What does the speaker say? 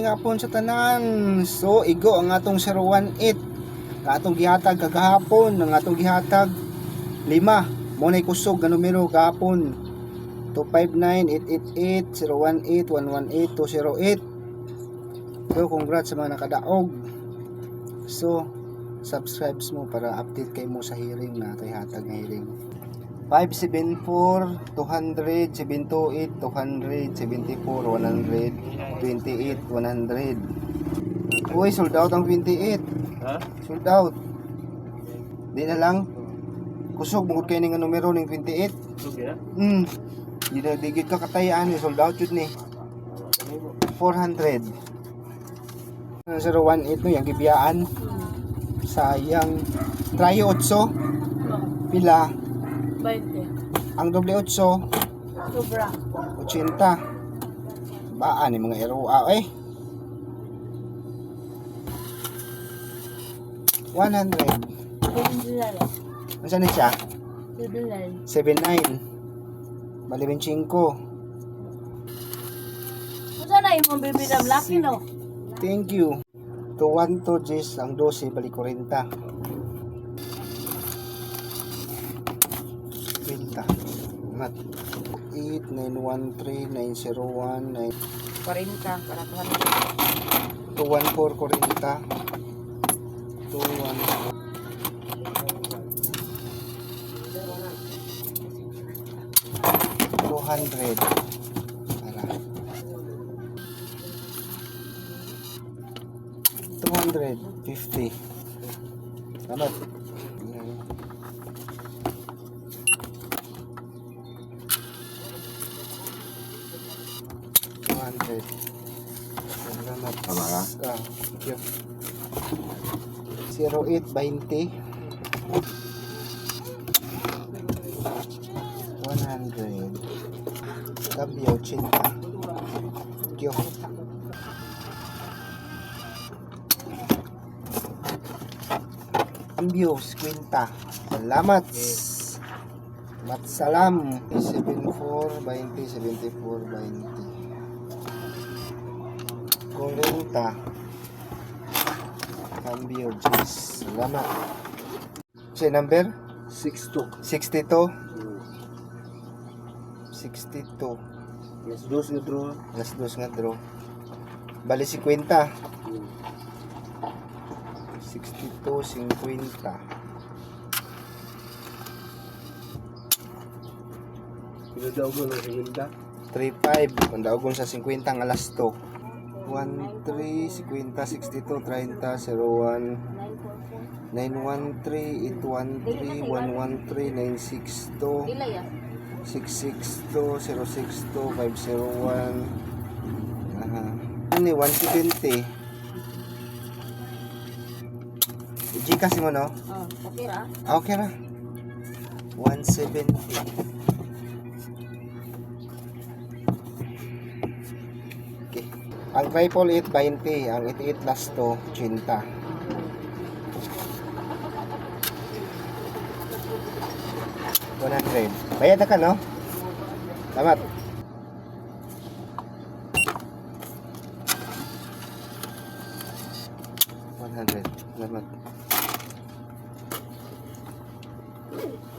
Nga po sa tanan. So igo ang atong 018 atong gihatag kagahapon, ang atong gihatag 5 mo nay kusog nga numero gahapon 259-888-018-118-208. So congrats sa mga nakadaog. So subscribe mo para update kay mo sa hearing na ito'y hatag na hearing. 574, 200, 728, 200, 74, 100, 28, 100. Uy, sold out ang 28. Ha? Sold out. Di na lang. Kusog, bukod kayo nga numero ng 28. Okay, ha? Digit ka katayaan, sold out yun eh. 400. 018 no, yung gibiyaan. Sayang. Trayo 8. Pila. 20. Ang doble 8. Sobra. 80. Baan ni mga eroa eh. 100. Dudulal. Saan na siya? Dudulal. 79. Bali 25. Kung saan na yung mga baby na laki, no? Thank you. To 1 to Jis ang 12 bali 40. 50. Mat. 8913901 40 para 200. 214 214 200 para 250. Salamat. Salamat. Tama ka? Thank you. 0820 100 Cambio 80. Thank you. Cambio 50. Salamat. Mat salam 74 20 74 20 40. Cambio Jis. Salamat. Si number 62. 62 62 Yes, dos nga draw. Las dos nga draw. Bali 50. 62 50. Pinadaw ko ng segunda. 35 pandaogon sa 50 nga last to 13 50 62 30 01 913 813 113 962 Ila ya? 662 062 501 ini 170 Gcash mo no? Okay ra? Okay ra 170 okay. Ang triple 820 ang 88 last to 80 100 bayad na ka no? Salamat 100 salamat